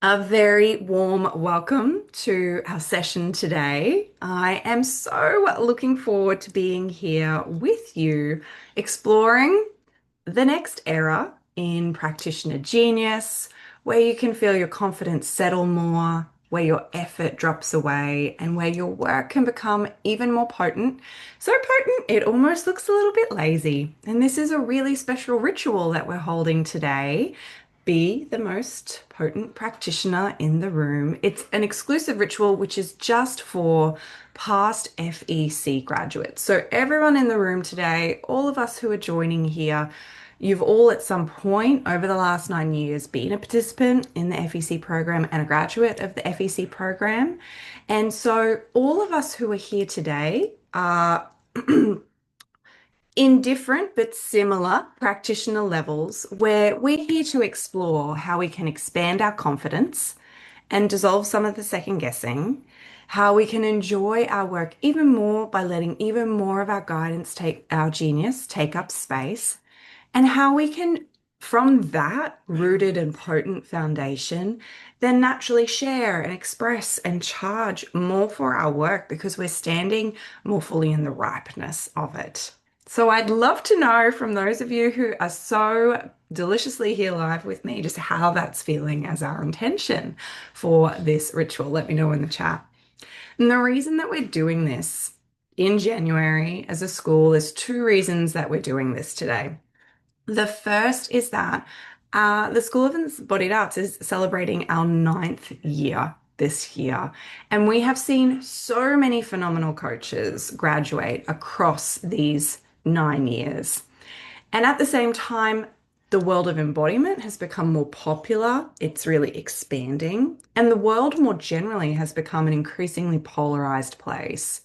A very warm welcome to our session today. I am so looking forward to being here with you, exploring the next era in practitioner genius, where you can feel your confidence settle more, where your effort drops away, and where your work can become even more potent. So potent, it almost looks a little bit lazy. And this is a really special ritual that we're holding today. Be the most potent practitioner in the room. It's an exclusive ritual which is just for past FEC graduates. So, everyone in the room today, all of us who are joining here, you've all at some point over the last 9 years been a participant in the FEC program and a graduate of the FEC program. And so, all of us who are here today are in different but similar practitioner levels where we're here to explore how we can expand our confidence and dissolve some of the second guessing, how we can enjoy our work even more by letting even more of our guidance take our genius take up space, and how we can, from that rooted and potent foundation, then naturally share and express and charge more for our work because we're standing more fully in the ripeness of it. So I'd love to know from those of you who are so deliciously here live with me just how that's feeling as our intention for this ritual. Let me know in the chat. And the reason that we're doing this in January as a school, there's two reasons that we're doing this today. The first is that the School of Embodied Arts is celebrating our ninth year this year. And we have seen so many phenomenal coaches graduate across these 9 years. And at the same time, the world of embodiment has become more popular. It's really expanding. And the world more generally has become an increasingly polarized place.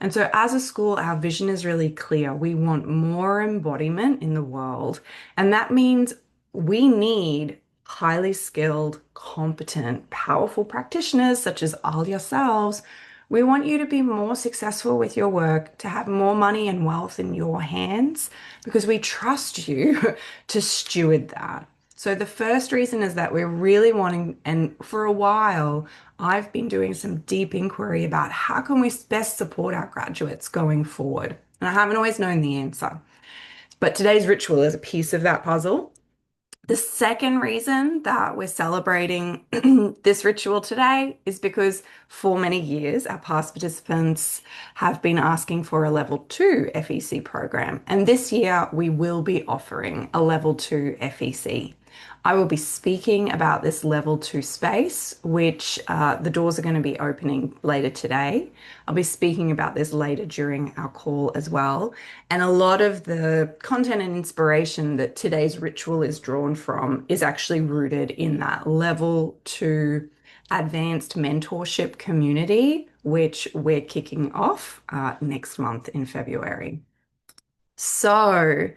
And so, as a school, our vision is really clear. We want more embodiment in the world. And that means we need highly skilled, competent, powerful practitioners such as all yourselves. We want you to be more successful with your work, to have more money and wealth in your hands, because we trust you to steward that. So the first reason is that we're really wanting, and for a while, I've been doing some deep inquiry about how can we best support our graduates going forward. And I haven't always known the answer. But today's ritual is a piece of that puzzle. The second reason that we're celebrating this ritual today is because for many years, our past participants have been asking for a level two FEC program. And this year, we will be offering a level two FEC. I will be speaking about this level two space, which the doors are going to be opening later today. I'll be speaking about this later during our call as well. And a lot of the content and inspiration that today's ritual is drawn from is actually rooted in that level two advanced mentorship community, which we're kicking off next month in February. So,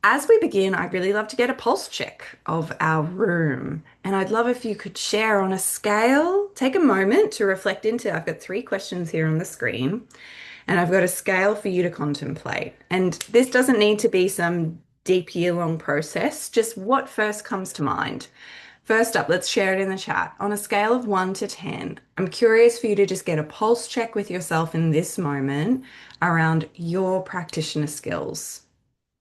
as we begin, I'd really love to get a pulse check of our room. And I'd love if you could share on a scale, take a moment to reflect into. I've got three questions here on the screen, and I've got a scale for you to contemplate. And this doesn't need to be some deep year-long process, just what first comes to mind. First up, let's share it in the chat. On a scale of 1 to 10, I'm curious for you to just get a pulse check with yourself in this moment around your practitioner skills.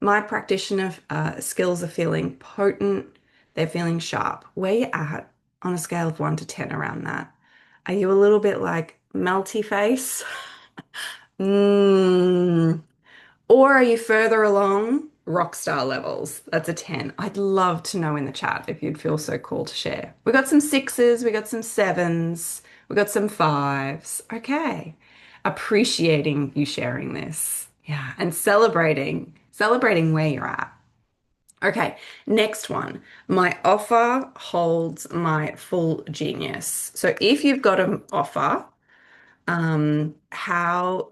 My practitioner skills are feeling potent, they're feeling sharp. Where you at on a scale of 1 to 10 around that? Are you a little bit like melty face? Mm. Or are you further along rock star levels? That's a 10. I'd love to know in the chat if you'd feel so cool to share. We got some sixes, we got some sevens, we got some fives. Okay. Appreciating you sharing this. Yeah. And celebrating where you're at. Okay. Next one. My offer holds my full genius. So if you've got an offer, how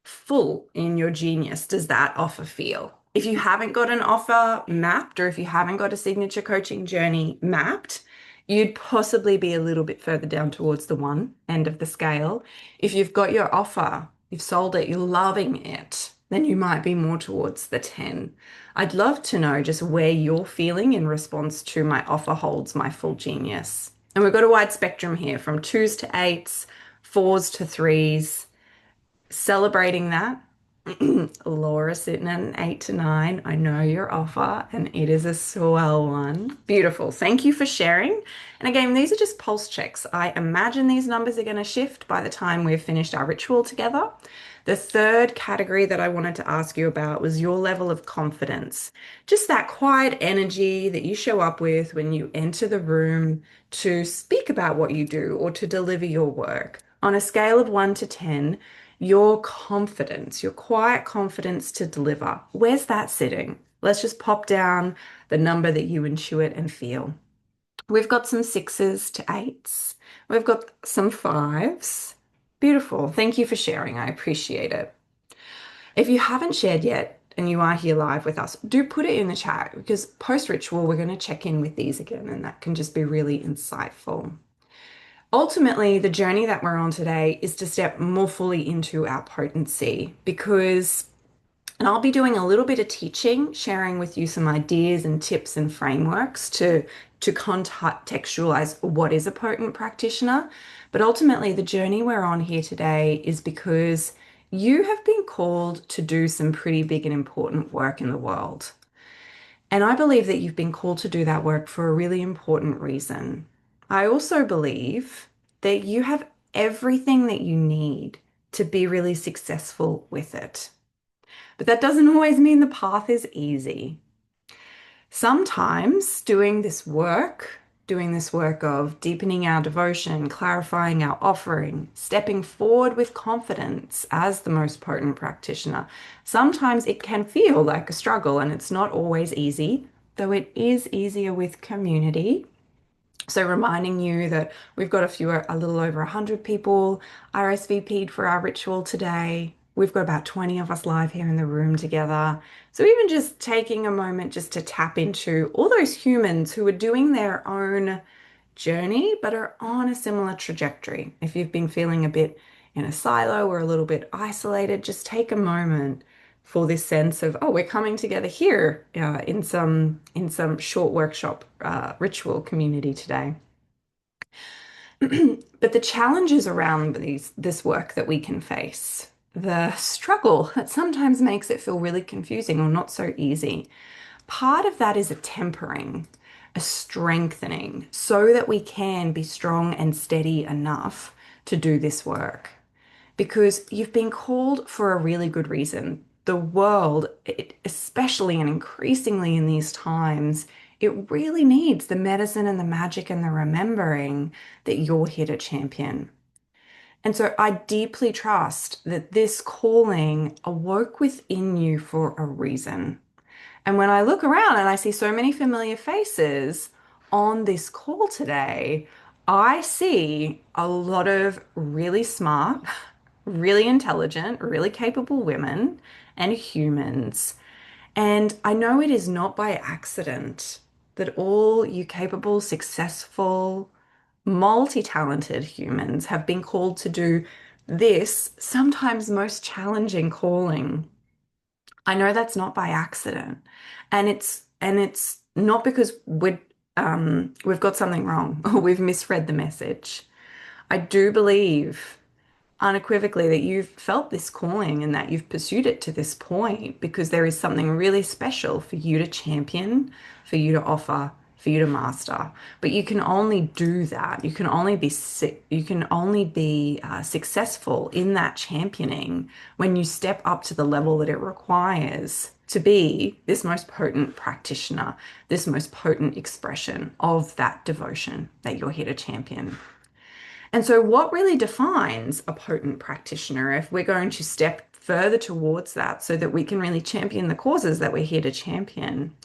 full in your genius does that offer feel? If you haven't got an offer mapped, or if you haven't got a signature coaching journey mapped, you'd possibly be a little bit further down towards the one end of the scale. If you've got your offer, you've sold it, you're loving it, then you might be more towards the 10. I'd love to know just where you're feeling in response to my offer holds my full genius. And we've got a wide spectrum here from twos to eights, fours to threes, celebrating that. Laura sitting at an 8 to 9. I know your offer, and it is a swell one. Beautiful. Thank you for sharing. And again, these are just pulse checks. I imagine these numbers are going to shift by the time we've finished our ritual together. The third category that I wanted to ask you about was your level of confidence. Just that quiet energy that you show up with when you enter the room to speak about what you do or to deliver your work. On a scale of 1 to 10, your confidence, your quiet confidence to deliver, where's that sitting? Let's just pop down the number that you intuit and feel. We've got some sixes to eights. We've got some fives. Beautiful. Thank you for sharing. I appreciate it. If you haven't shared yet and you are here live with us, do put it in the chat because post ritual, we're going to check in with these again, and that can just be really insightful. Ultimately, the journey that we're on today is to step more fully into our potency because, and I'll be doing a little bit of teaching, sharing with you some ideas and tips and frameworks to contextualize what is a potent practitioner. But ultimately, the journey we're on here today is because you have been called to do some pretty big and important work in the world. And I believe that you've been called to do that work for a really important reason. I also believe that you have everything that you need to be really successful with it. But that doesn't always mean the path is easy. Sometimes doing this work of deepening our devotion, clarifying our offering, stepping forward with confidence as the most potent practitioner, sometimes it can feel like a struggle and it's not always easy, though it is easier with community. So reminding you that we've got a little over 100 people RSVP'd for our ritual today. We've got about 20 of us live here in the room together. So even just taking a moment just to tap into all those humans who are doing their own journey, but are on a similar trajectory. If you've been feeling a bit in a silo or a little bit isolated, just take a moment for this sense of, oh, we're coming together here in some short workshop ritual community today. But the challenges around this work that we can face, the struggle that sometimes makes it feel really confusing or not so easy, part of that is a tempering, a strengthening, so that we can be strong and steady enough to do this work because you've been called for a really good reason. The world, especially and increasingly in these times, it really needs the medicine and the magic and the remembering that you're here to champion. And so I deeply trust that this calling awoke within you for a reason. And when I look around and I see so many familiar faces on this call today, I see a lot of really smart, really intelligent, really capable women and humans. And I know it is not by accident that all you capable, successful, multi-talented humans have been called to do this sometimes most challenging calling. I know that's not by accident. And it's not because we've got something wrong or we've misread the message. I do believe unequivocally that you've felt this calling and that you've pursued it to this point because there is something really special for you to champion, for you to offer, for you to master. But you can only do that. You can only be successful in that championing when you step up to the level that it requires to be this most potent practitioner, this most potent expression of that devotion that you're here to champion. And so, what really defines a potent practitioner if we're going to step further towards that so that we can really champion the causes that we're here to champion?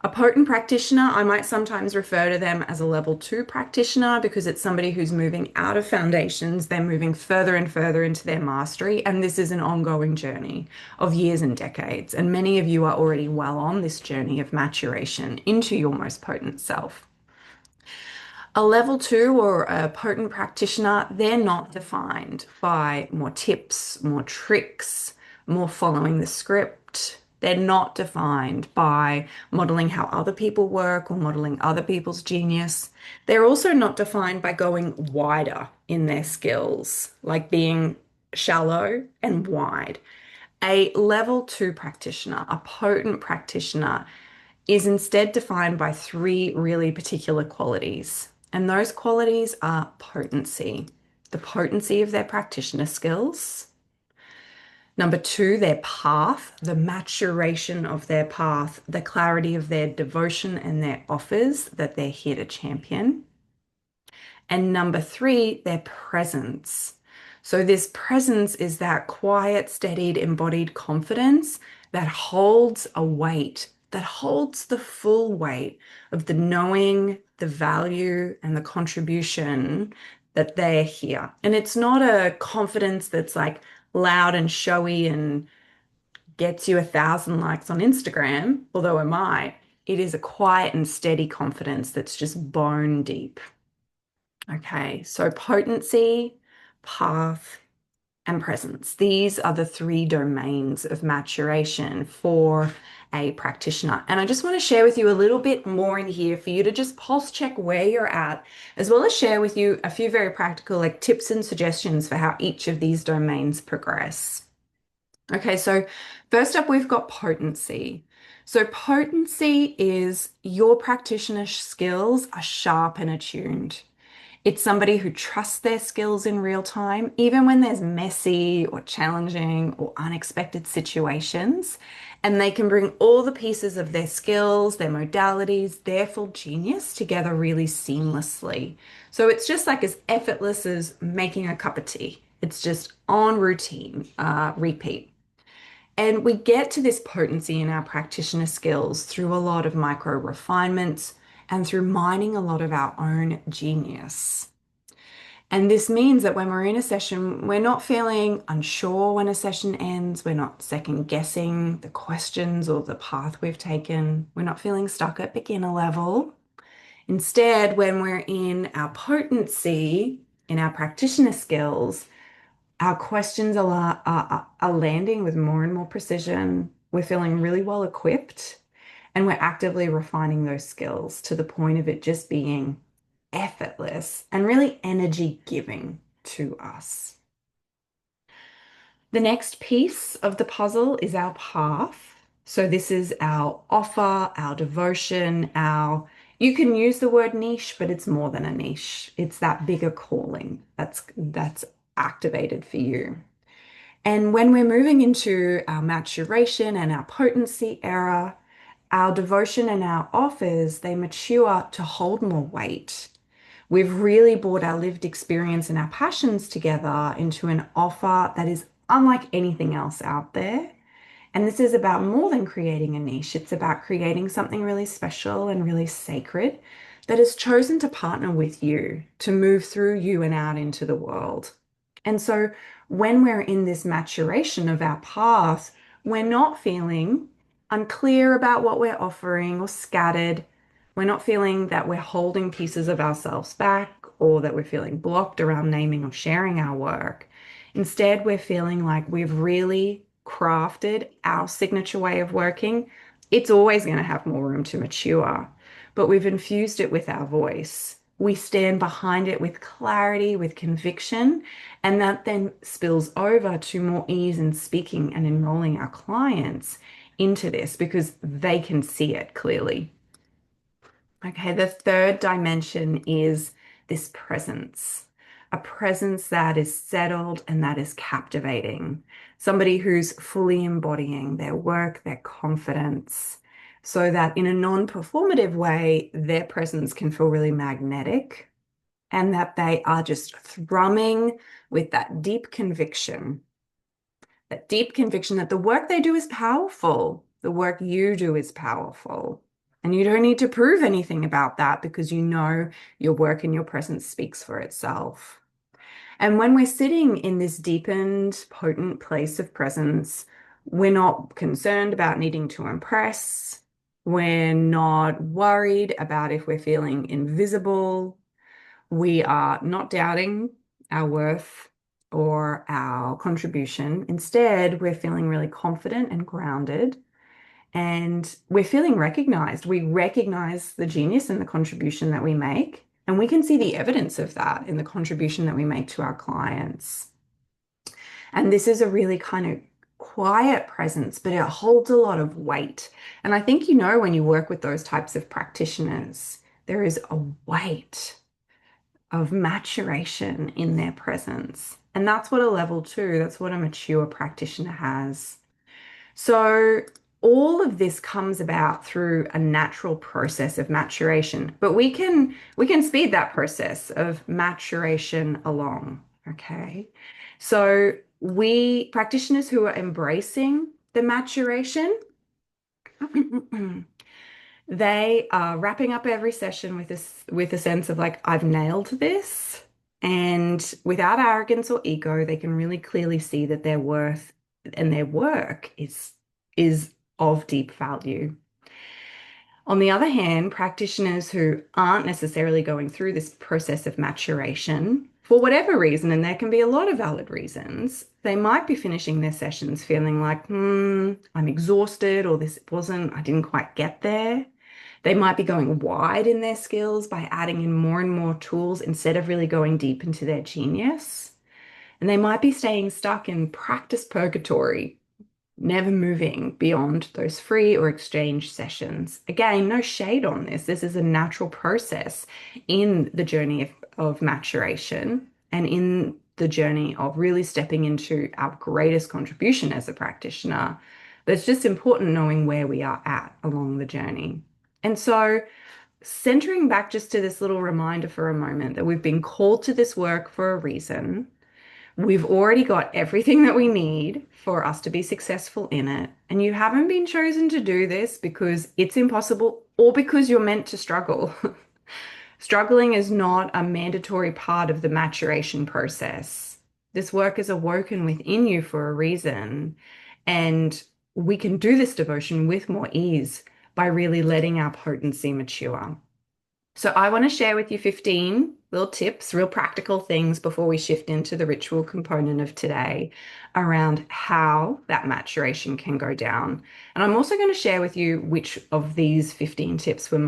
A potent practitioner, I might sometimes refer to them as a level 2 practitioner because it's somebody who's moving out of foundations, they're moving further and further into their mastery, and this is an ongoing journey of years and decades. And many of you are already well on this journey of maturation into your most potent self. A level 2 or a potent practitioner, they're not defined by more tips, more tricks, more following the script. They're not defined by modeling how other people work or modeling other people's genius. They're also not defined by going wider in their skills, like being shallow and wide. A level two practitioner, a potent practitioner, is instead defined by three really particular qualities. And those qualities are potency, the potency of their practitioner skills. Number two, their path, the maturation of their path, the clarity of their devotion and their offers that they're here to champion. And number three, their presence. So, this presence is that quiet, steadied, embodied confidence that holds a weight, that holds the full weight of the knowing, the value, and the contribution that they're here. And it's not a confidence that's like loud and showy and gets you 1,000 likes on Instagram, although it might. It is a quiet and steady confidence that's just bone deep. Okay, so potency, path, and presence. These are the three domains of maturation for a practitioner. And I just want to share with you a little bit more in here for you to just pulse check where you're at, as well as share with you a few very practical like tips and suggestions for how each of these domains progress. Okay, so first up, we've got potency. So potency is your practitioner skills are sharp and attuned. It's somebody who trusts their skills in real time, even when there's messy or challenging or unexpected situations. And they can bring all the pieces of their skills, their modalities, their full genius together really seamlessly. So it's just like as effortless as making a cup of tea. It's just on routine, repeat. And we get to this potency in our practitioner skills through a lot of micro refinements and through mining a lot of our own genius. And this means that when we're in a session, we're not feeling unsure when a session ends. We're not second guessing the questions or the path we've taken. We're not feeling stuck at beginner level. Instead, when we're in our potency, in our practitioner skills, our questions are landing with more and more precision. We're feeling really well equipped and we're actively refining those skills to the point of it just being effortless and really energy giving to us. The next piece of the puzzle is our path. So this is our offer, our devotion, you can use the word niche, but it's more than a niche. It's that bigger calling that's activated for you. And when we're moving into our maturation and our potency era, our devotion and our offers, they mature to hold more weight. We've really brought our lived experience and our passions together into an offer that is unlike anything else out there. And this is about more than creating a niche. It's about creating something really special and really sacred that has chosen to partner with you to move through you and out into the world. And so when we're in this maturation of our path, we're not feeling unclear about what we're offering or scattered. We're not feeling that we're holding pieces of ourselves back or that we're feeling blocked around naming or sharing our work. Instead, we're feeling like we've really crafted our signature way of working. It's always going to have more room to mature, but we've infused it with our voice. We stand behind it with clarity, with conviction, and that then spills over to more ease in speaking and enrolling our clients into this because they can see it clearly. Okay, the third dimension is this presence, a presence that is settled and that is captivating. Somebody who's fully embodying their work, their confidence, so that in a non-performative way, their presence can feel really magnetic and that they are just thrumming with that deep conviction that the work they do is powerful. The work you do is powerful. And you don't need to prove anything about that because you know your work and your presence speaks for itself. And when we're sitting in this deepened, potent place of presence, we're not concerned about needing to impress. We're not worried about if we're feeling invisible. We are not doubting our worth or our contribution. Instead, we're feeling really confident and grounded and we're feeling recognized. We recognize the genius and the contribution that we make, and we can see the evidence of that in the contribution that we make to our clients. And this is a really kind of quiet presence, but it holds a lot of weight. And I think you know when you work with those types of practitioners, there is a weight of maturation in their presence. And that's what a level two, that's what a mature practitioner has. So all of this comes about through a natural process of maturation, but we can speed that process of maturation along, okay? So we practitioners who are embracing the maturation, they are wrapping up every session with a sense of like, I've nailed this. And without arrogance or ego, they can really clearly see that their worth and their work is of deep value. On the other hand, practitioners who aren't necessarily going through this process of maturation, for whatever reason, and there can be a lot of valid reasons, they might be finishing their sessions feeling like, I'm exhausted, or I didn't quite get there. They might be going wide in their skills by adding in more and more tools instead of really going deep into their genius. And they might be staying stuck in practice purgatory, never moving beyond those free or exchange sessions. Again, no shade on this. This is a natural process in the journey of maturation and in the journey of really stepping into our greatest contribution as a practitioner. But it's just important knowing where we are at along the journey. And so, centering back just to this little reminder for a moment that we've been called to this work for a reason. We've already got everything that we need for us to be successful in it. And you haven't been chosen to do this because it's impossible or because you're meant to struggle. Struggling is not a mandatory part of the maturation process. This work is awoken within you for a reason. And we can do this devotion with more ease by really letting our potency mature. So I want to share with you 15 little tips, real practical things before we shift into the ritual component of today around how that maturation can go down. And I'm also going to share with you which of these 15 tips were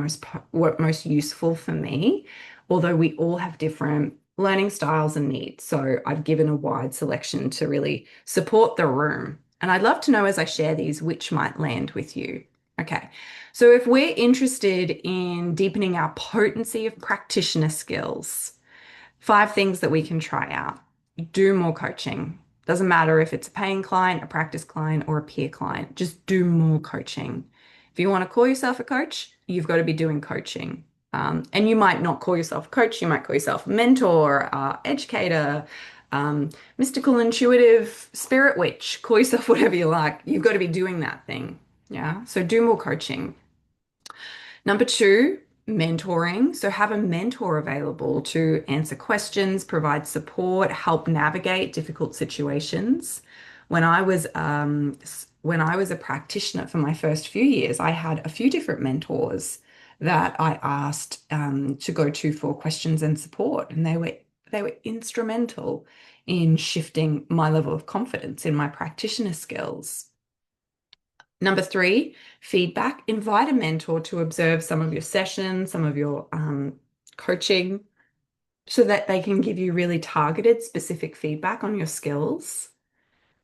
most useful for me, although we all have different learning styles and needs. So I've given a wide selection to really support the room. And I'd love to know as I share these which might land with you. Okay. So if we're interested in deepening our potency of practitioner skills, 5 things that we can try out. Do more coaching. Doesn't matter if it's a paying client, a practice client, or a peer client. Just do more coaching. If you want to call yourself a coach, you've got to be doing coaching. And you might not call yourself a coach. You might call yourself a mentor, educator, mystical, intuitive, spirit witch. Call yourself whatever you like. You've got to be doing that thing. Yeah. So do more coaching. Number 2, mentoring. So have a mentor available to answer questions, provide support, help navigate difficult situations. When I was a practitioner for my first few years, I had a few different mentors that I asked to go to for questions and support, and they were instrumental in shifting my level of confidence in my practitioner skills. Number 3, feedback. Invite a mentor to observe some of your sessions, some of your coaching, so that they can give you really targeted, specific feedback on your skills.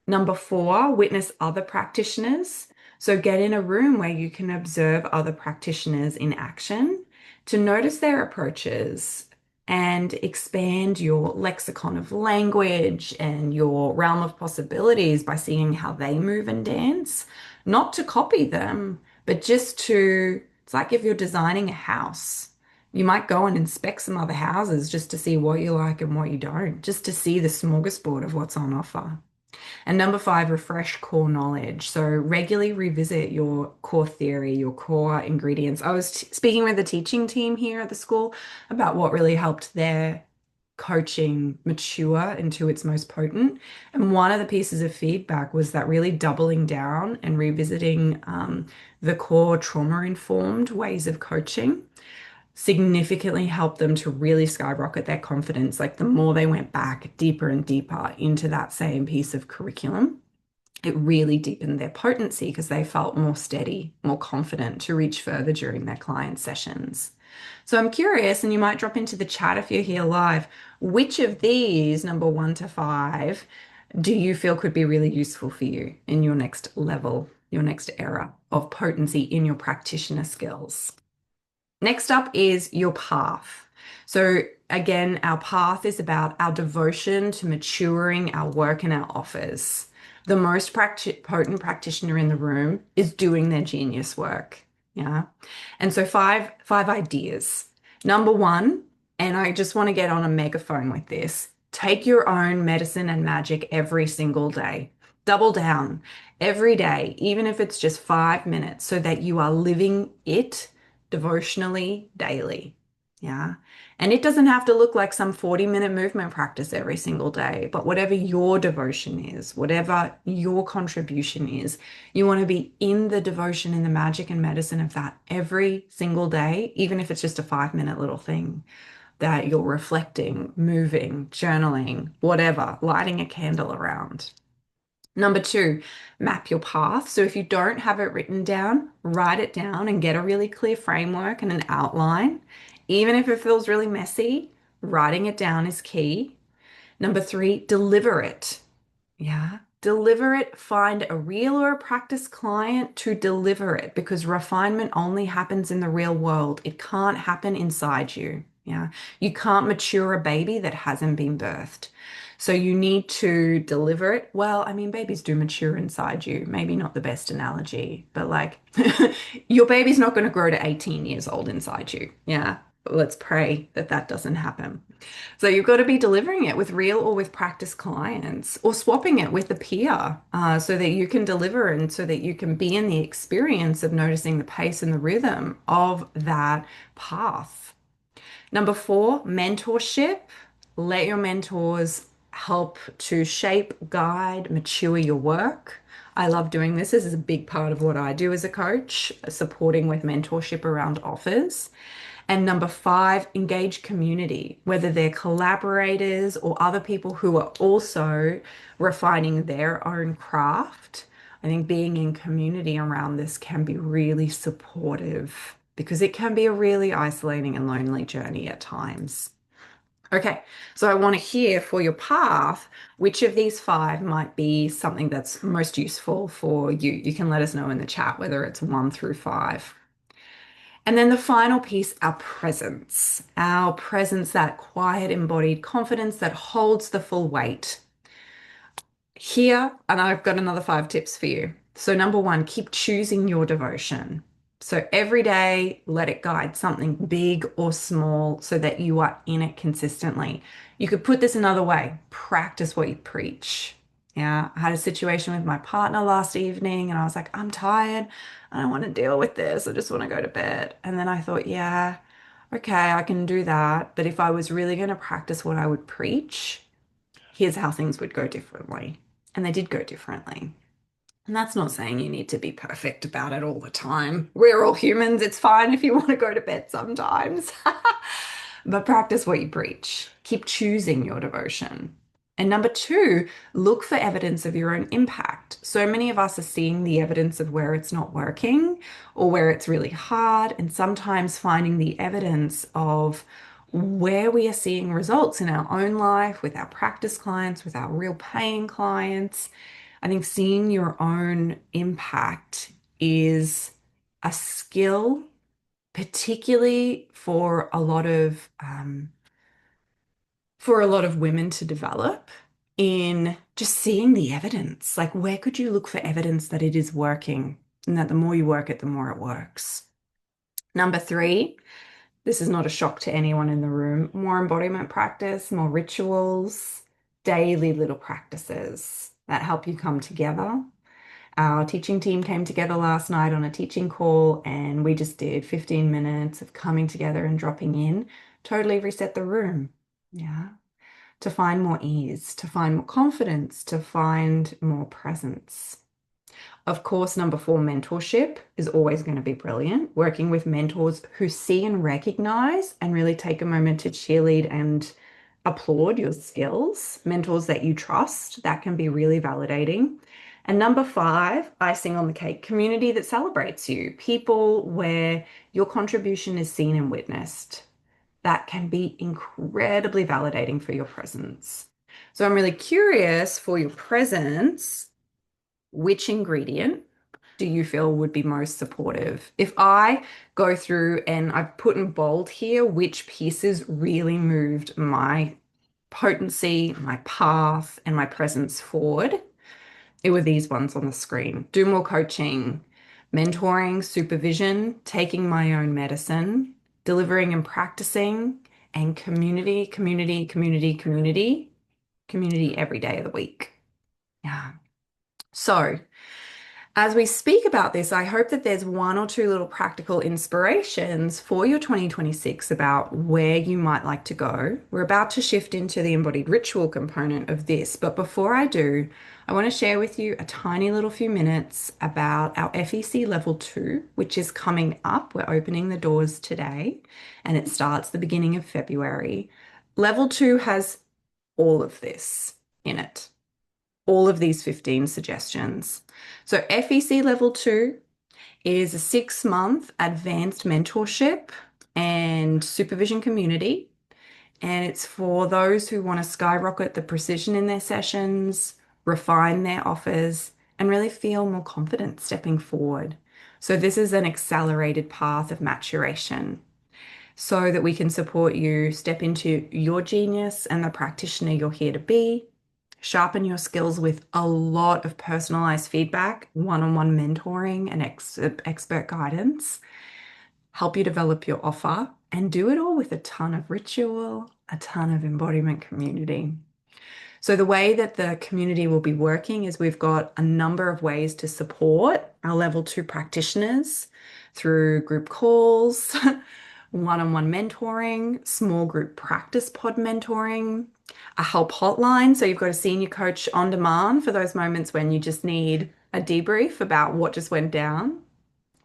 Number 4, witness other practitioners. So get in a room where you can observe other practitioners in action to notice their approaches and expand your lexicon of language and your realm of possibilities by seeing how they move and dance. Not to copy them, but it's like if you're designing a house. You might go and inspect some other houses just to see what you like and what you don't, just to see the smorgasbord of what's on offer. And number 5, refresh core knowledge. So regularly revisit your core theory, your core ingredients. I was speaking with the teaching team here at the school about what really helped their coaching mature into its most potent. And one of the pieces of feedback was that really doubling down and revisiting the core trauma-informed ways of coaching significantly helped them to really skyrocket their confidence. Like the more they went back deeper and deeper into that same piece of curriculum. it really deepened their potency because they felt more steady, more confident to reach further during their client sessions. So I'm curious, and you might drop into the chat if you're here live, which of these, number 1 to 5, do you feel could be really useful for you in your next level, your next era of potency in your practitioner skills? Next up is your path. So, again, our path is about our devotion to maturing our work and our offers. The most potent practitioner in the room is doing their genius work. Yeah. And so five ideas. Number one, and I just want to get on a megaphone with this, take your own medicine and magic every single day. Double down every day, even if it's just 5 minutes, so that you are living it devotionally daily. Yeah. And it doesn't have to look like some 40-minute movement practice every single day, but whatever your devotion is, whatever your contribution is, you want to be in the devotion, in the magic and medicine of that every single day, even if it's just a 5-minute little thing that you're reflecting, moving, journaling, whatever, lighting a candle around. Number two, map your path. So if you don't have it written down, write it down and get a really clear framework and an outline. Even if it feels really messy, writing it down is key. Number three, deliver it. Yeah. Deliver it. Find a real or a practice client to deliver it because refinement only happens in the real world. It can't happen inside you. Yeah. You can't mature a baby that hasn't been birthed. So you need to deliver it. Well, I mean, babies do mature inside you. Maybe not the best analogy, but like your baby's not going to grow to 18 years old inside you. Yeah. Let's pray that that doesn't happen. So you've got to be delivering it with real or with practice clients or swapping it with a peer so that you can deliver and so that you can be in the experience of noticing the pace and the rhythm of that path. Number four, mentorship. Let your mentors help to shape, guide, mature your work. I love doing this. This is a big part of what I do as a coach, supporting with mentorship around offers. And number five, engage community, whether they're collaborators or other people who are also refining their own craft. I think being in community around this can be really supportive because it can be a really isolating and lonely journey at times. Okay, so I want to hear for your path, which of these five might be something that's most useful for you. You can let us know in the chat whether it's 1 through 5. And then the final piece, our presence, that quiet, embodied confidence that holds the full weight. Here, and I've got another 5 tips for you. So, number one, keep choosing your devotion. So, every day, let it guide something big or small so that you are in it consistently. You could put this another way, practice what you preach. Yeah, I had a situation with my partner last evening and I was like, I'm tired. I don't want to deal with this. I just want to go to bed. And then I thought, yeah, okay, I can do that. But if I was really going to practice what I would preach, here's how things would go differently. And they did go differently. And that's not saying you need to be perfect about it all the time. We're all humans. It's fine if you want to go to bed sometimes. But practice what you preach. Keep choosing your devotion. And number two, look for evidence of your own impact. So many of us are seeing the evidence of where it's not working or where it's really hard, and sometimes finding the evidence of where we are seeing results in our own life, with our practice clients, with our real paying clients. I think seeing your own impact is a skill, particularly for a lot of women to develop in just seeing the evidence. Like, where could you look for evidence that it is working and that the more you work it, the more it works? Number three, this is not a shock to anyone in the room, more embodiment practice, more rituals, daily little practices that help you come together. Our teaching team came together last night on a teaching call and we just did 15 minutes of coming together and dropping in, totally reset the room. Yeah. To find more ease, to find more confidence, to find more presence. Of course, number four, mentorship is always going to be brilliant. Working with mentors who see and recognize and really take a moment to cheerlead and applaud your skills. Mentors that you trust, that can be really validating. And number five, icing on the cake, community that celebrates you, people where your contribution is seen and witnessed. That can be incredibly validating for your presence. So I'm really curious for your presence, which ingredient do you feel would be most supportive? If I go through and I've put in bold here which pieces really moved my potency, my path, and my presence forward, it were these ones on the screen. Do more coaching, mentoring, supervision, taking my own medicine, delivering and practicing, and community, community, community, community, community every day of the week. Yeah. So, as we speak about this, I hope that there's one or two little practical inspirations for your 2026 about where you might like to go. We're about to shift into the embodied ritual component of this, but before I do, I want to share with you a tiny little few minutes about our FEC Level 2, which is coming up. We're opening the doors today, and it starts the beginning of February. Level 2 has all of this in it, all of these 15 suggestions. So FEC Level 2 is a 6-month advanced mentorship and supervision community. And it's for those who want to skyrocket the precision in their sessions, refine their offers, and really feel more confident stepping forward. So this is an accelerated path of maturation so that we can support you step into your genius and the practitioner you're here to be, sharpen your skills with a lot of personalized feedback, one-on-one mentoring, and expert guidance, help you develop your offer, and do it all with a ton of ritual, a ton of embodiment community. So, the way that the community will be working is we've got a number of ways to support our level 2 practitioners through group calls, one-on-one mentoring, small group practice pod mentoring, a help hotline. So, you've got a senior coach on demand for those moments when you just need a debrief about what just went down,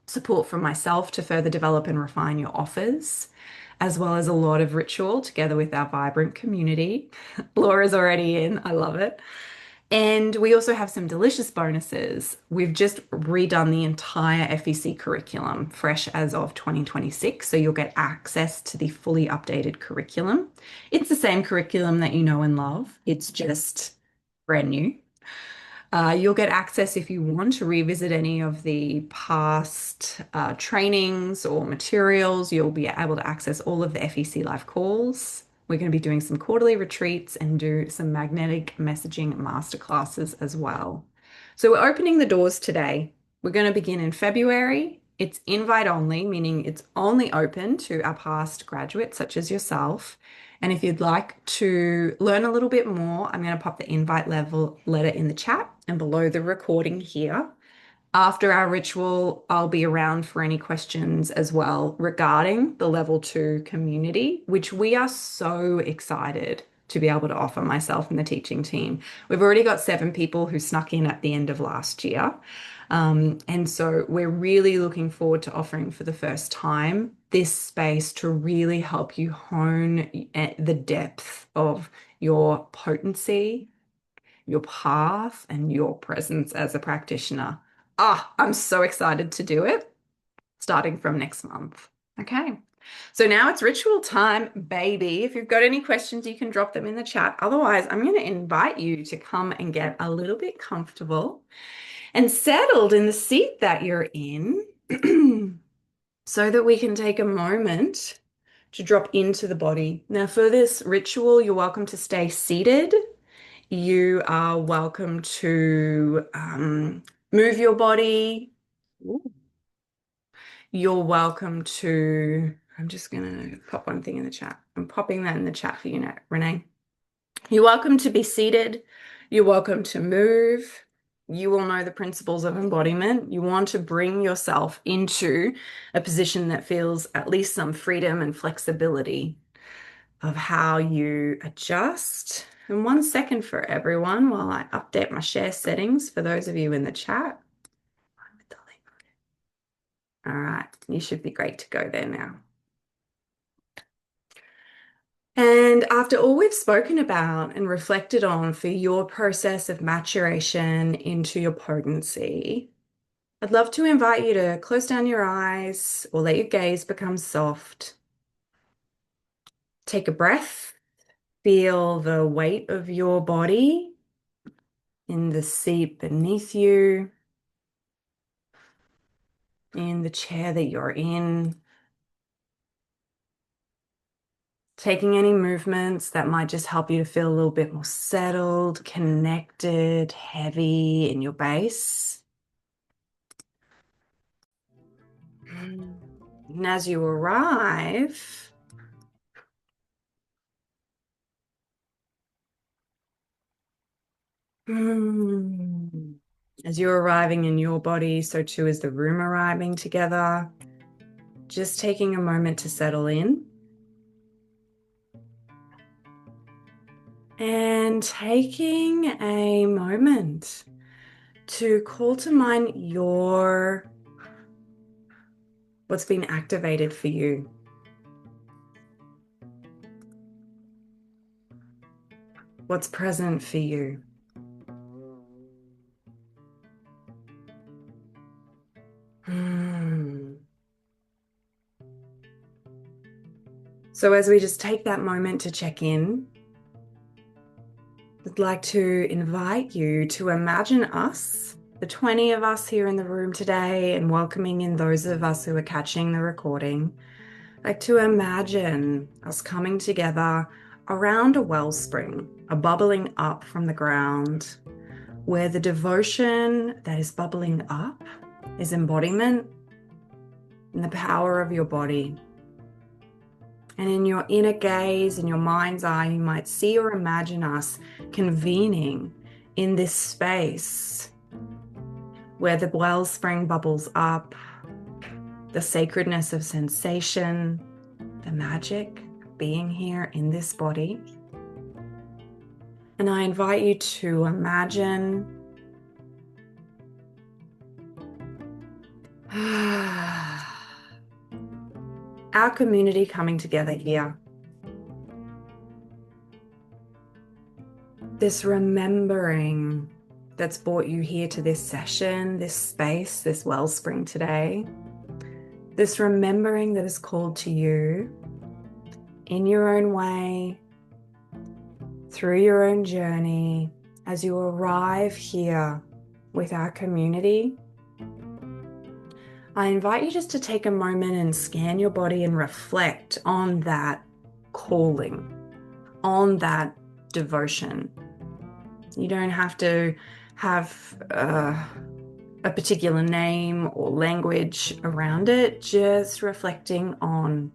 support from myself to further develop and refine your offers, as well as a lot of ritual together with our vibrant community. Laura's already in. I love it. And we also have some delicious bonuses. We've just redone the entire FEC curriculum, fresh as of 2026. So you'll get access to the fully updated curriculum. It's the same curriculum that you know and love. It's just brand new. You'll get access if you want to revisit any of the past trainings or materials. You'll be able to access all of the FEC live calls. We're going to be doing some quarterly retreats and do some magnetic messaging masterclasses as well. So we're opening the doors today. We're going to begin in February. It's invite only, meaning it's only open to our past graduates such as yourself. And if you'd like to learn a little bit more, I'm going to pop the invite level letter in the chat and below the recording here. After our ritual, I'll be around for any questions as well regarding the level 2 community, which we are so excited to be able to offer, myself and the teaching team. We've already got 7 people who snuck in at the end of last year. And so we're really looking forward to offering for the first time this space to really help you hone the depth of your potency, your path, and your presence as a practitioner. I'm so excited to do it starting from next month. Okay. So now it's ritual time, baby. If you've got any questions, you can drop them in the chat. Otherwise, I'm going to invite you to come and get a little bit comfortable and settled in the seat that you're in so that we can take a moment to drop into the body. Now, for this ritual, you're welcome to stay seated. You are welcome to move your body. Ooh. You're welcome to, I'm just going to pop one thing in the chat. I'm popping that in the chat for you now, Renee. You're welcome to be seated. You're welcome to move. You will know the principles of embodiment. You want to bring yourself into a position that feels at least some freedom and flexibility of how you adjust. And 1 second for everyone while I update my share settings for those of you in the chat. All right, you should be great to go there now. And And after all we've spoken about and reflected on for your process of maturation into your potency, I'd love to invite you to close down your eyes or let your gaze become soft. Take a breath, feel the weight of your body in the seat beneath you, in the chair that you're in. Taking any movements that might just help you to feel a little bit more settled, connected, heavy in your base. And as you arrive, as you're arriving in your body, so too is the room arriving together. Just taking a moment to settle in. And taking a moment to call to mind what's been activated for you. What's present for you. So as we just take that moment to check in, I'd like to invite you to imagine us, the 20 of us here in the room today, and welcoming in those of us who are catching the recording. I'd like to imagine us coming together around a wellspring, a bubbling up from the ground, where the devotion that is bubbling up is embodiment and the power of your body. And in your inner gaze, in your mind's eye, you might see or imagine us convening in this space where the wellspring bubbles up, the sacredness of sensation, the magic of being here in this body. And I invite you to imagine our community coming together here. This remembering that's brought you here to this session, this space, this wellspring today. This remembering that is called to you in your own way, through your own journey, as you arrive here with our community. I invite you just to take a moment and scan your body and reflect on that calling, on that devotion. You don't have to have a particular name or language around it, just reflecting on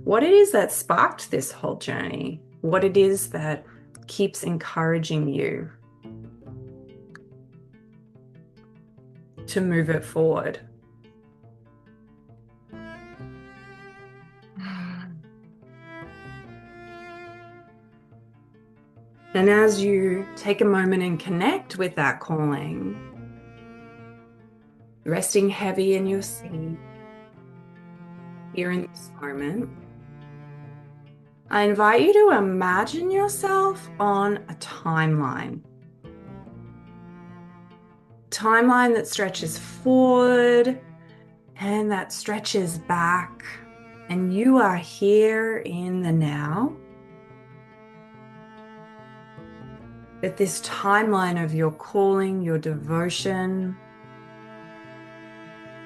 what it is that sparked this whole journey, what it is that keeps encouraging you to move it forward. And as you take a moment and connect with that calling, resting heavy in your seat, here in this moment, I invite you to imagine yourself on a timeline. Timeline that stretches forward and that stretches back, and you are here in the now. That this timeline of your calling, your devotion,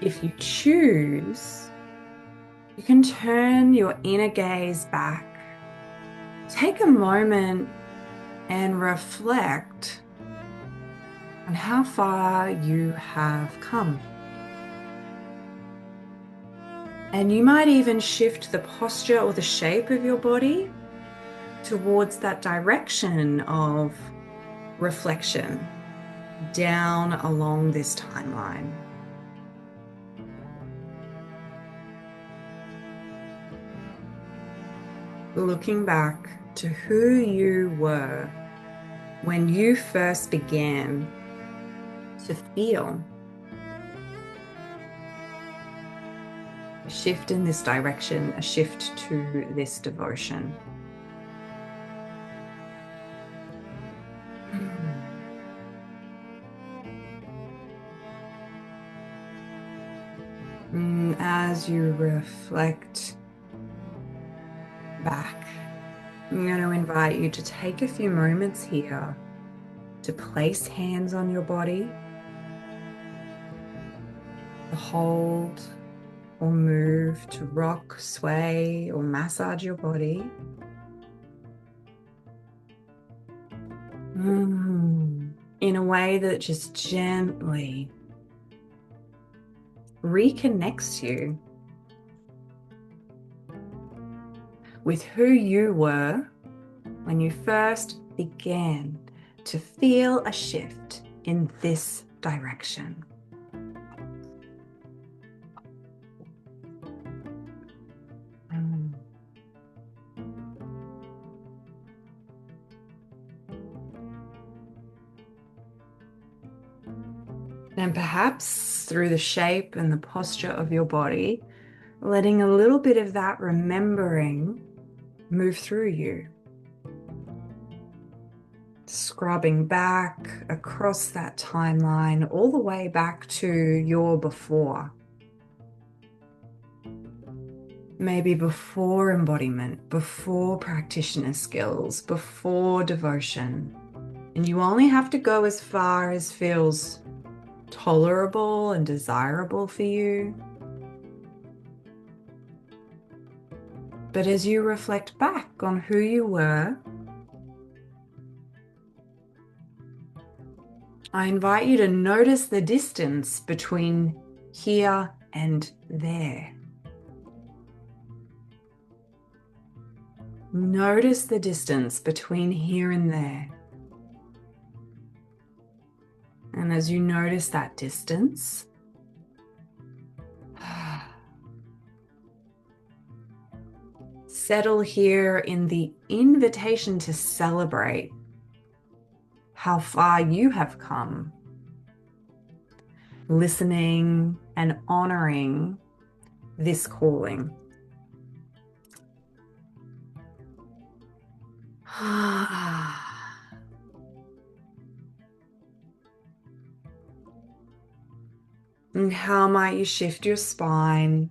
if you choose, you can turn your inner gaze back. Take a moment and reflect on how far you have come. And you might even shift the posture or the shape of your body towards that direction of reflection down along this timeline. Looking back to who you were when you first began to feel a shift in this direction, a shift to this devotion. as you reflect back, I'm going to invite you to take a few moments here to place hands on your body, to hold or move, to rock, sway, or massage your body. In a way that just gently reconnects you with who you were when you first began to feel a shift in this direction. And perhaps through the shape and the posture of your body, letting a little bit of that remembering move through you. Scrubbing back across that timeline, all the way back to your before. Maybe before embodiment, before practitioner skills, before devotion. And you only have to go as far as feels tolerable and desirable for you. But as you reflect back on who you were, I invite you to notice the distance between here and there. Notice the distance between here and there. And as you notice that distance, settle here in the invitation to celebrate how far you have come, listening and honoring this calling. And how might you shift your spine,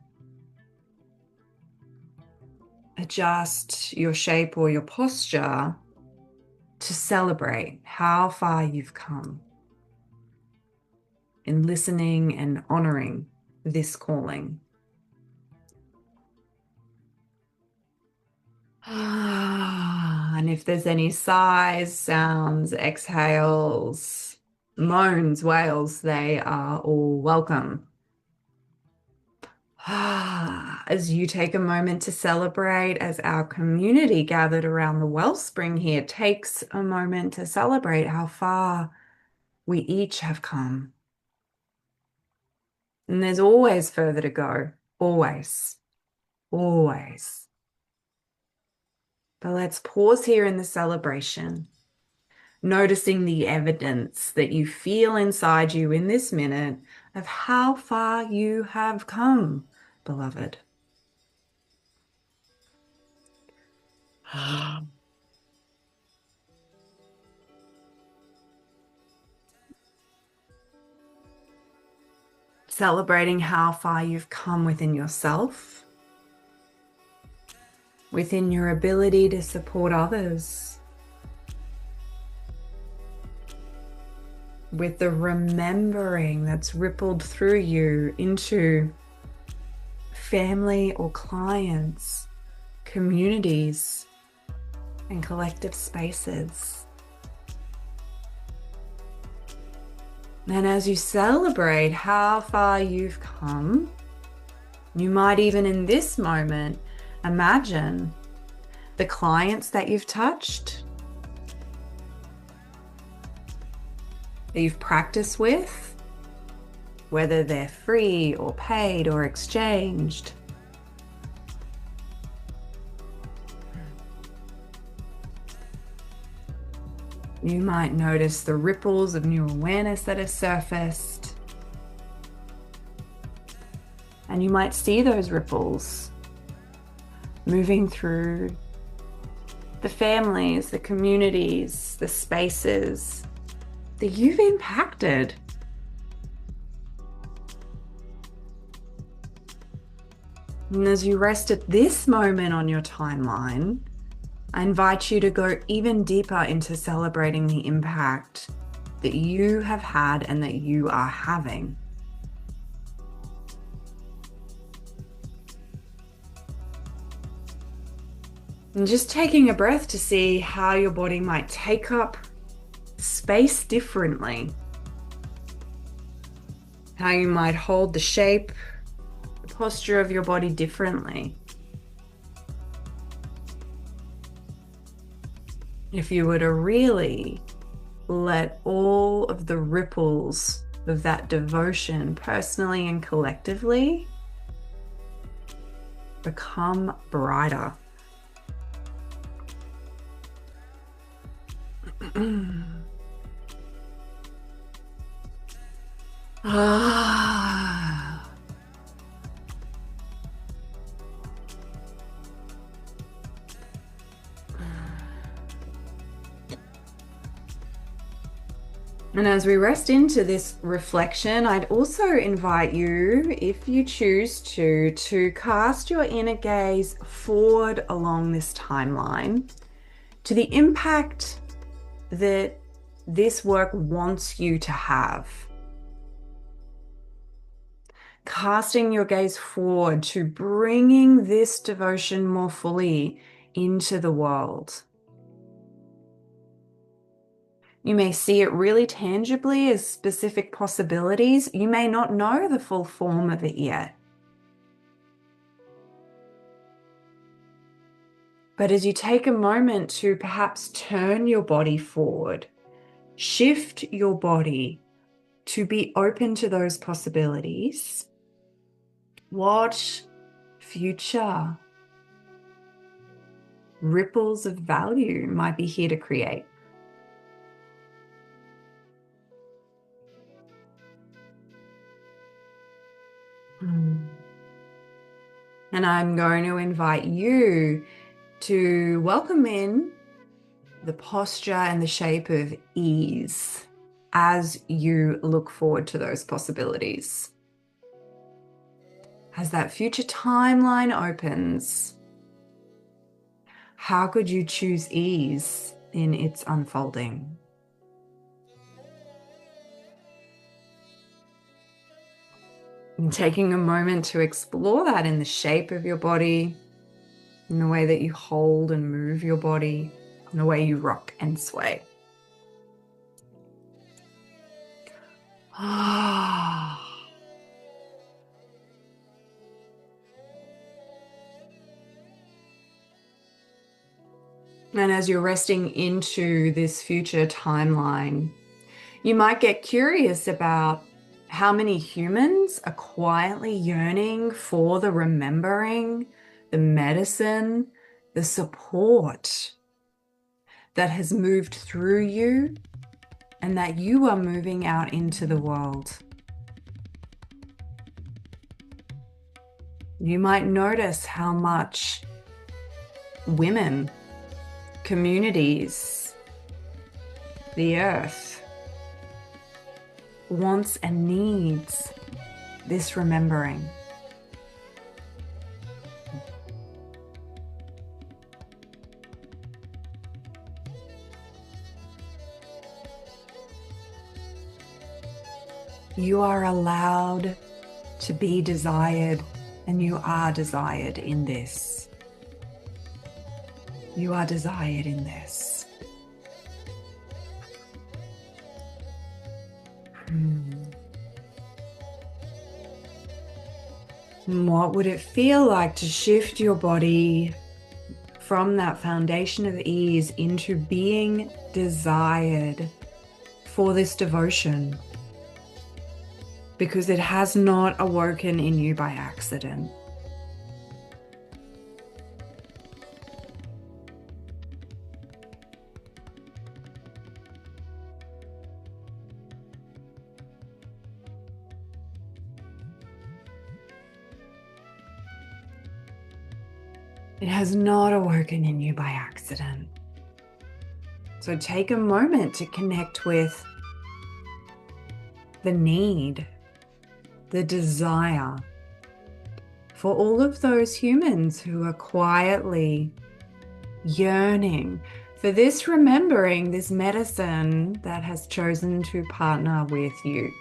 adjust your shape or your posture to celebrate how far you've come in listening and honoring this calling. And if there's any sighs, sounds, exhales, moans, wails, they are all welcome. As you take a moment to celebrate, as our community gathered around the wellspring here takes a moment to celebrate how far we each have come. And there's always further to go, always, always. But let's pause here in the celebration, noticing the evidence that you feel inside you in this minute of how far you have come, beloved. Celebrating how far you've come within yourself, within your ability to support others, with the remembering that's rippled through you into family or clients, communities, and collective spaces. And as you celebrate how far you've come, you might even in this moment imagine the clients that you've touched, that you've practiced with, whether they're free or paid or exchanged. You might notice the ripples of new awareness that have surfaced. And you might see those ripples moving through the families, the communities, the spaces that you've impacted. And as you rest at this moment on your timeline, I invite you to go even deeper into celebrating the impact that you have had and that you are having. And just taking a breath to see how your body might take up space differently. How you might hold the shape, the posture of your body differently. If you were to really let all of the ripples of that devotion, personally and collectively, become brighter. Ah. And as we rest into this reflection, I'd also invite you, if you choose to cast your inner gaze forward along this timeline to the impact that this work wants you to have. Casting your gaze forward to bringing this devotion more fully into the world. You may see it really tangibly as specific possibilities. You may not know the full form of it yet. But as you take a moment to perhaps turn your body forward, shift your body to be open to those possibilities, what future ripples of value might be here to create. And I'm going to invite you to welcome in the posture and the shape of ease as you look forward to those possibilities. As that future timeline opens, how could you choose ease in its unfolding? And taking a moment to explore that in the shape of your body, in the way that you hold and move your body, in the way you rock and sway. And as you're resting into this future timeline, you might get curious about how many humans are quietly yearning for the remembering, the medicine, the support that has moved through you and that you are moving out into the world. You might notice how much women, communities, the earth wants and needs this remembering. You are allowed to be desired, and you are desired in this. You are desired in this. What would it feel like to shift your body from that foundation of ease into being desired for this devotion? Because it has not awoken in you by accident. It has not awoken in you by accident. So take a moment to connect with the need, the desire for all of those humans who are quietly yearning for this remembering, this medicine that has chosen to partner with you.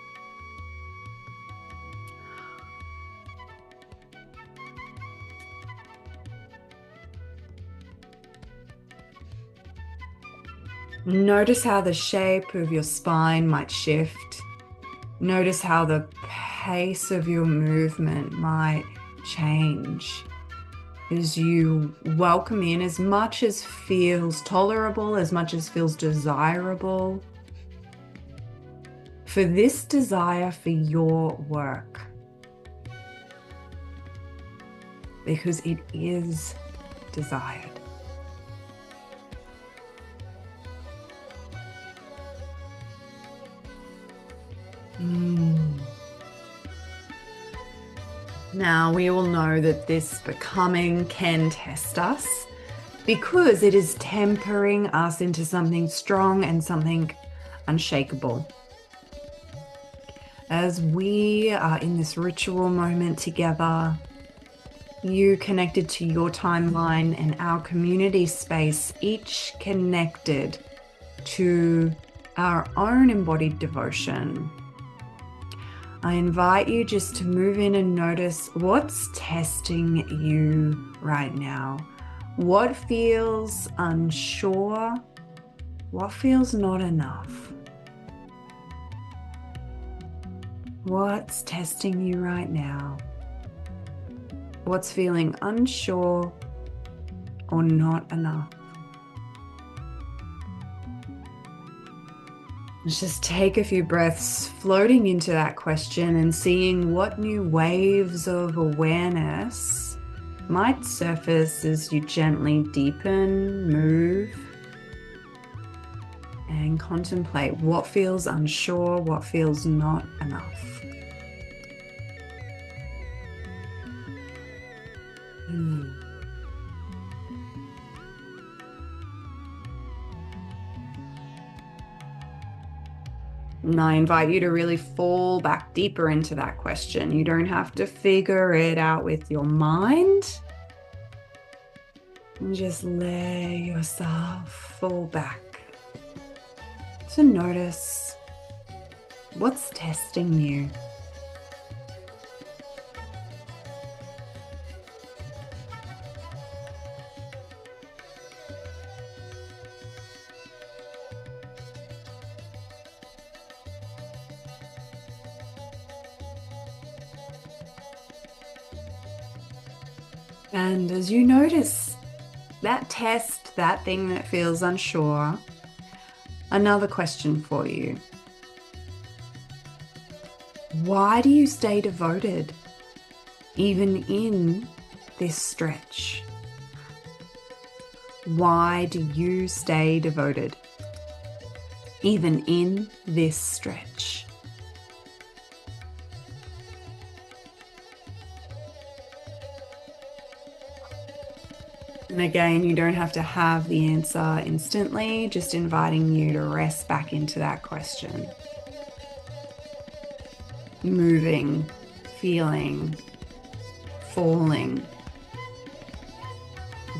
Notice how the shape of your spine might shift. Notice how the pace of your movement might change as you welcome in as much as feels tolerable, as much as feels desirable, for this desire for your work. Because it is desired. Now, we all know that this becoming can test us because it is tempering us into something strong and something unshakable. As we are in this ritual moment together, you connected to your timeline and our community space, each connected to our own embodied devotion. I invite you just to move in and notice what's testing you right now. What feels unsure? What feels not enough? What's testing you right now? What's feeling unsure or not enough? Let's just take a few breaths floating into that question and seeing what new waves of awareness might surface as you gently deepen, move, and contemplate what feels unsure, what feels not enough. And I invite you to really fall back deeper into that question. You don't have to figure it out with your mind. And just let yourself fall back to notice what's testing you. And as you notice that test, that thing that feels unsure, another question for you. Why do you stay devoted even in this stretch? Why do you stay devoted even in this stretch? And again, you don't have to have the answer instantly, just inviting you to rest back into that question. Moving, feeling, falling.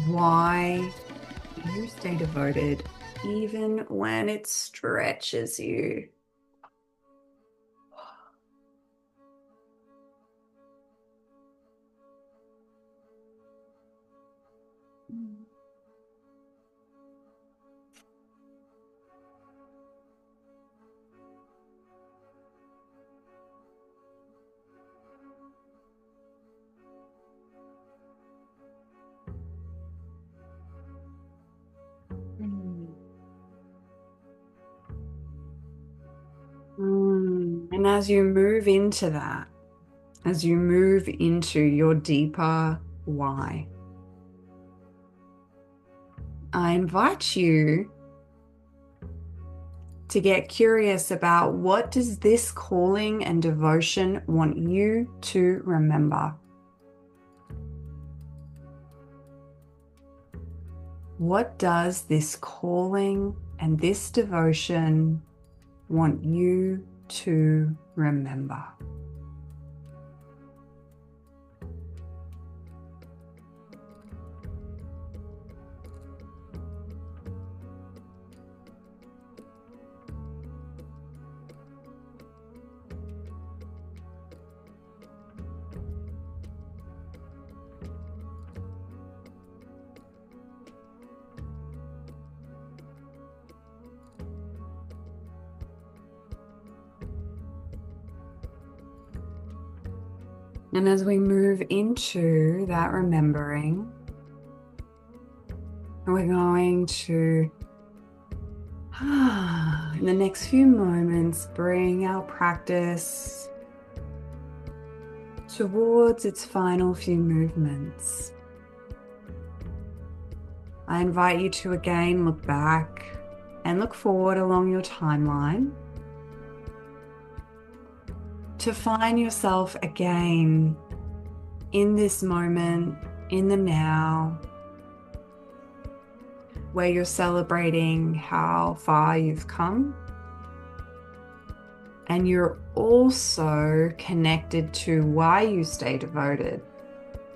Why do you stay devoted even when it stretches you? And as you move into that, as you move into your deeper why, I invite you to get curious about what does this calling and devotion want you to remember? What does this calling and this devotion want you to remember? And as we move into that remembering, we're going to, in the next few moments, bring our practice towards its final few movements. I invite you to again look back and look forward along your timeline to find yourself again in this moment, in the now, where you're celebrating how far you've come. And you're also connected to why you stay devoted,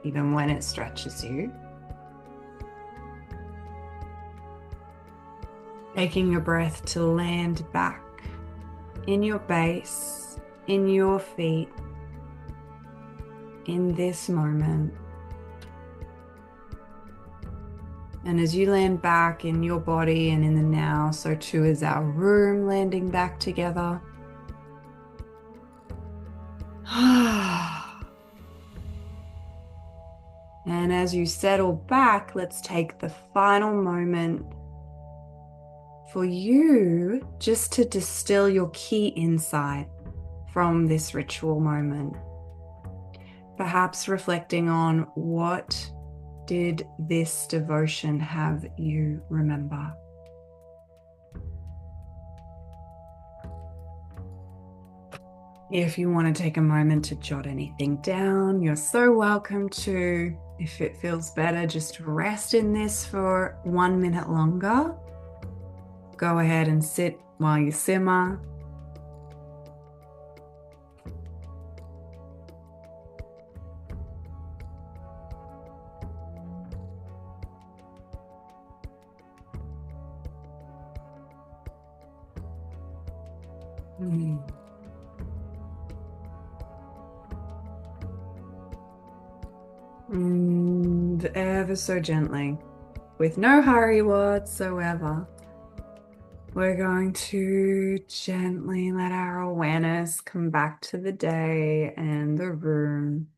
even when it stretches you. Taking a breath to land back in your base, in your feet, in this moment. And as you land back in your body and in the now, so too is our room landing back together. And as you settle back, let's take the final moment for you just to distill your key insight from this ritual moment. Perhaps reflecting on what did this devotion have you remember? If you want to take a moment to jot anything down, you're so welcome to. If it feels better, just rest in this for 1 minute longer. Go ahead and sit while you simmer. Ever so gently, with no hurry whatsoever, we're going to gently let our awareness come back to the day and the room.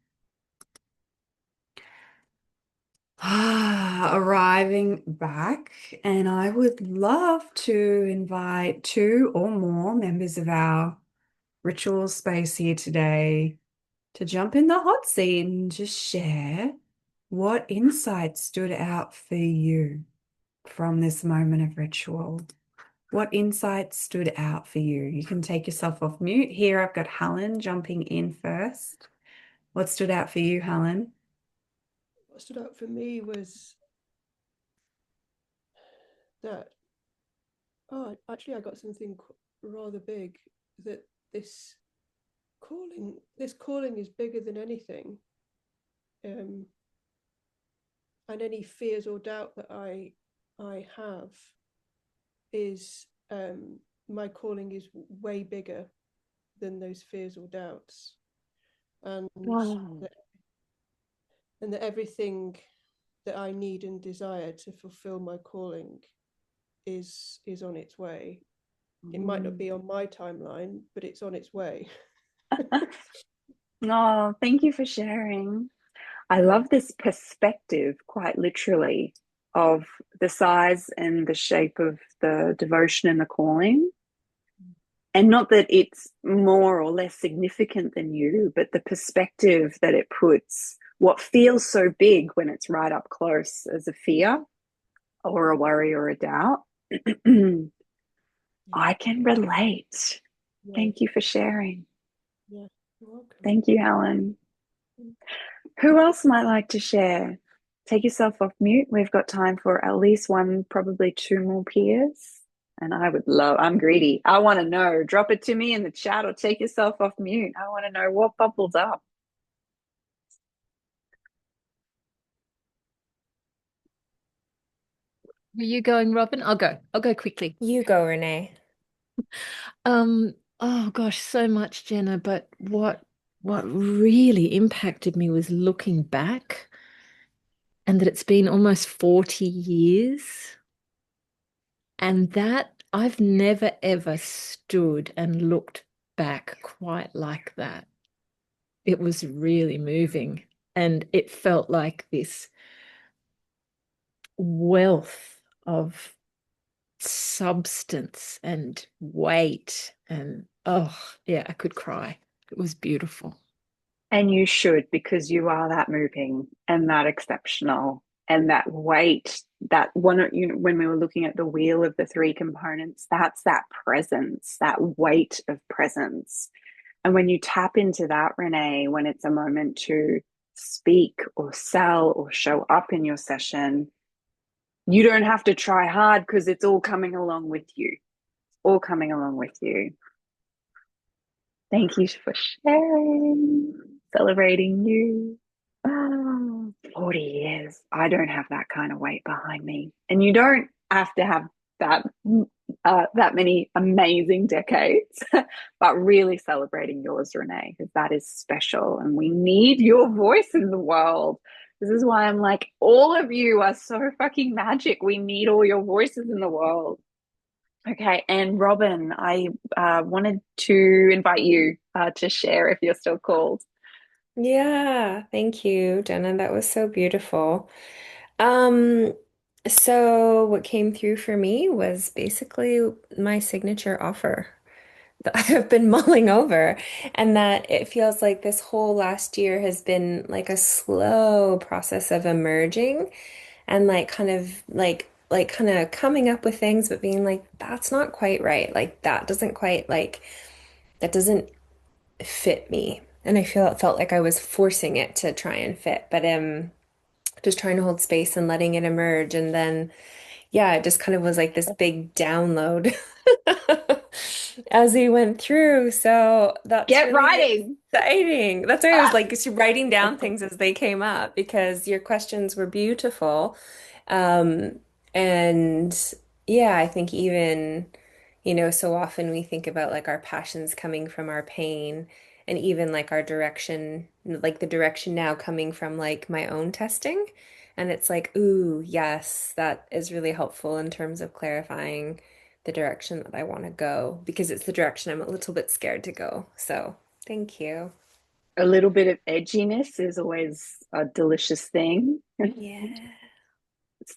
Arriving back, and I would love to invite 2 or more members of our ritual space here today to jump in the hot seat and just share what insights stood out for you from this moment of ritual. What insights stood out for you? You can take yourself off mute. Here I've got Helen jumping in first. What stood out for you, Helen? What stood out for me was that, oh, actually, I got something rather big, that this calling is bigger than anything. And any fears or doubt that I have is, my calling is way bigger than those fears or doubts. And Wow. that everything that I need and desire to fulfill my calling is on its way. It might not be on my timeline, but it's on its way. Oh, thank you for sharing. I love this perspective, quite literally, of the size and the shape of the devotion and the calling. And not that it's more or less significant than you, but the perspective that it puts what feels so big when it's right up close as a fear or a worry or a doubt. I can relate. Yeah. Thank you for sharing. Yeah, you're welcome. Thank you, Helen. Who else might like to share? Take yourself off mute. We've got time for at least 1, probably 2 more peers. And I'm greedy. I want to know. Drop it to me in the chat or take yourself off mute. I want to know what bubbles up. Are you going, Robin? I'll go. I'll go quickly. You go, Renee. Oh gosh, so much, Jenna, but what really impacted me was looking back and that it's been almost 40 years and that I've never ever stood and looked back quite like that. it was really moving. And it felt like this wealth of substance and weight. And oh, yeah, I could cry. It was beautiful. And you should, because you are that moving and that exceptional and that weight, that one, you know, when we were looking at the wheel of the three components, that's that presence, that weight of presence. And when you tap into that, Renee, when it's a moment to speak or sell or show up in your session, you don't have to try hard because it's all coming along with you, all coming along with you. Thank you for sharing, celebrating you. Oh, 40 years. I don't have that kind of weight behind me. And you don't have to have that that many amazing decades, but really celebrating yours, Renee, because that is special. And we need your voice in the world. This is why I'm like, all of you are so fucking magic. We need all your voices in the world. Okay, and Robin, I wanted to invite you to share if you're still called. Yeah, thank you, Jenna. That was so beautiful. Um, so what came through for me was basically my signature offer that I have been mulling over, and that it feels like this whole last year has been like a slow process of emerging and like kind of coming up with things, but being like, that's not quite right. Like that doesn't quite like that doesn't fit me. And I feel it felt like I was forcing it to try and fit, but just trying to hold space and letting it emerge. And then yeah, it just kind of was like this big download as we went through. So that's Get really writing. exciting. That's why I was like just writing down things as they came up because your questions were beautiful. Um, and yeah, I think even, so often we think about like our passions coming from our pain and even like our direction, like the direction now coming from like my own testing. And it's like, ooh, yes, that is really helpful in terms of clarifying the direction that I want to go because it's the direction I'm a little bit scared to go. So, thank you. A little bit of edginess is always a delicious thing. Yeah.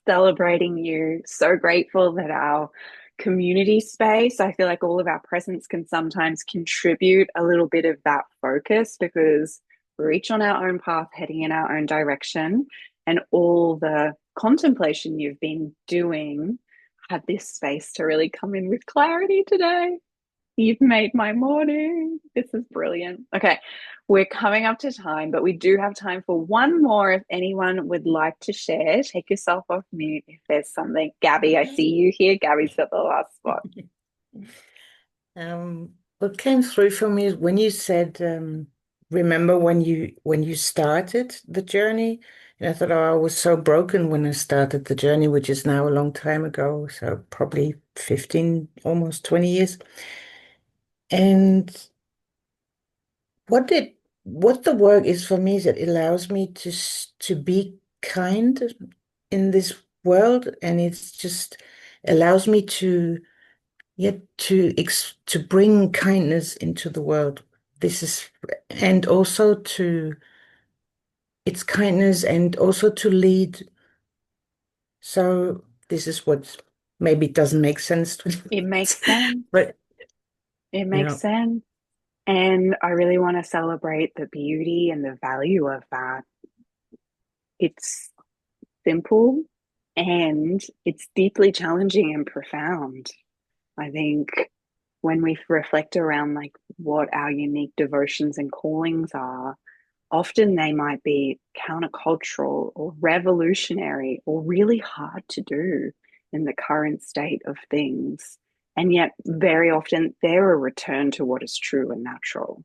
Celebrating you. So grateful that our community space, I feel like all of our presence can sometimes contribute a little bit of that focus because we're each on our own path, heading in our own direction. And all the contemplation you've been doing had this space to really come in with clarity today. You've made my morning. This is brilliant. Okay, we're coming up to time, but we do have time for one more. If anyone would like to share, take yourself off mute if there's something. Gabby, I see you here. Gabby's got the last spot. What came through for me is when you said, remember when you started the journey? And I thought, oh, I was so broken when I started the journey, which is now a long time ago, so probably 15, almost 20 years. And what the work is for me is it allows me to be kind in this world, and it's just allows me to to bring kindness into the world. This is and also to it's kindness and also to lead. So this is what maybe doesn't make sense to It makes sense. but It you makes know, sense. And I really want to celebrate the beauty and the value of that. It's simple and it's deeply challenging and profound. I think when we reflect around like what our unique devotions and callings are, often they might be countercultural or revolutionary or really hard to do in the current state of things. And yet, very often, they're a return to what is true and natural.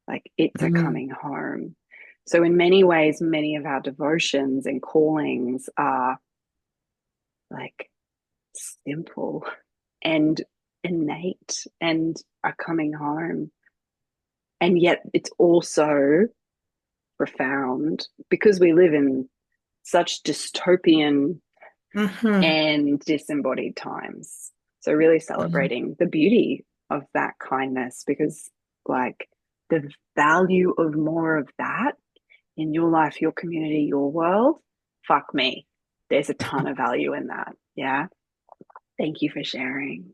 Like it's a mm, coming home. So, in many ways, many of our devotions and callings are like simple and innate and are coming home. And yet, it's also profound because we live in such dystopian mhm, and disembodied times. So, really mhm. celebrating the beauty of that kindness because, like, the value of more of that in your life, your community, your world, fuck me. There's a ton of value in that. Yeah. Thank you for sharing.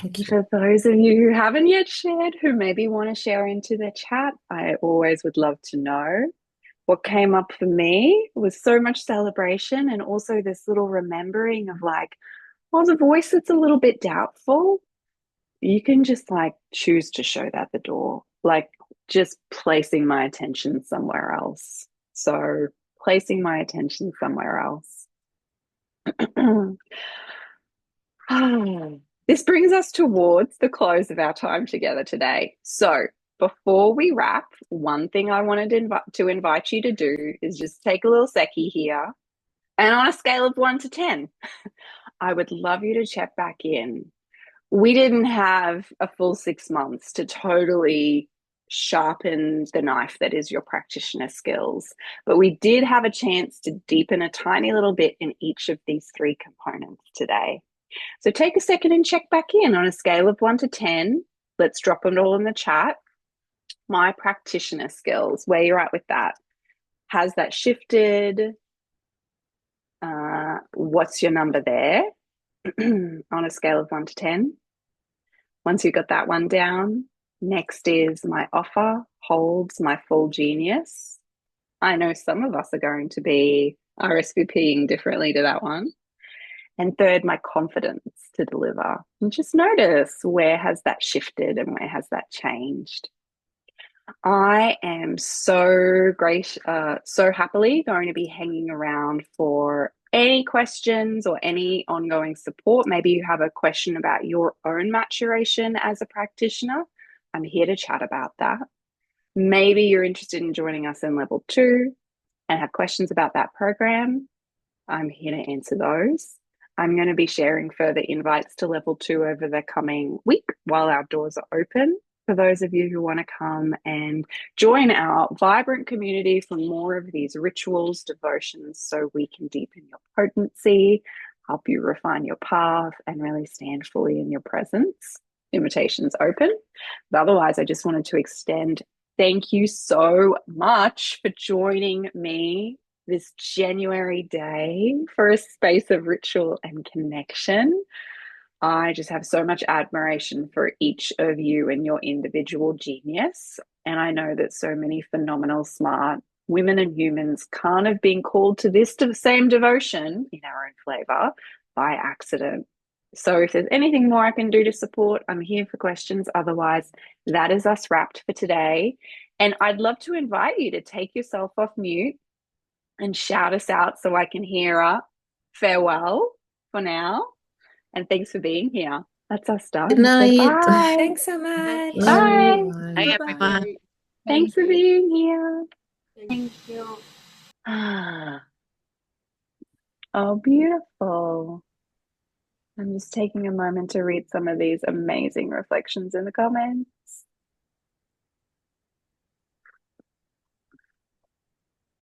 Thank you. For those of you who haven't yet shared, who maybe want to share into the chat, I always would love to know. What came up for me was so much celebration and also this little remembering of like, well, the voice that's a little bit doubtful, you can just like choose to show that the door, like just placing my attention somewhere else. So, placing my attention somewhere else. This brings us towards the close of our time together today. So, before we wrap, one thing I wanted to invite you to do is just take a little secchi here. And on a scale of 1 to 10, I would love you to check back in. We didn't have a full 6 months to totally sharpen the knife that is your practitioner skills, but we did have a chance to deepen a tiny little bit in each of these 3 components today. So take a second and check back in on a scale of 1 to 10. Let's drop them all in the chat. My practitioner skills, where you're at with that. Has that shifted? What's your number there on a scale of 1 to 10? Once you got that one down, next is my offer holds my full genius. I know some of us are going to be RSVPing differently to that one. And third, my confidence to deliver. And just notice, where has that shifted and where has that changed? I am so happily going to be hanging around for any questions or any ongoing support. Maybe you have a question about your own maturation as a practitioner. I'm here to chat about that. Maybe you're interested in joining us in level 2 and have questions about that program. I'm here to answer those. I'm going to be sharing further invites to level 2 over the coming week while our doors are open. For those of you who want to come and join our vibrant community for more of these rituals, devotions, so we can deepen your potency, help you refine your path, and really stand fully in your presence. Invitations open. But otherwise, I just wanted to extend thank you so much for joining me this January day for a space of ritual and connection. I just have so much admiration for each of you and your individual genius. And I know that so many phenomenal, smart women and humans can't have been called to this same devotion in our own flavor by accident. So if there's anything more I can do to support, I'm here for questions. Otherwise, that is us wrapped for today. And I'd love to invite you to take yourself off mute and shout us out so I can hear a farewell for now. And thanks for being here. That's us done. Good So night. bye. Thanks so much. Bye. Bye. Bye-bye. Bye. Thanks for being here. Thank Thank you. Oh, beautiful. I'm just taking a moment to read some of these amazing reflections in the comments.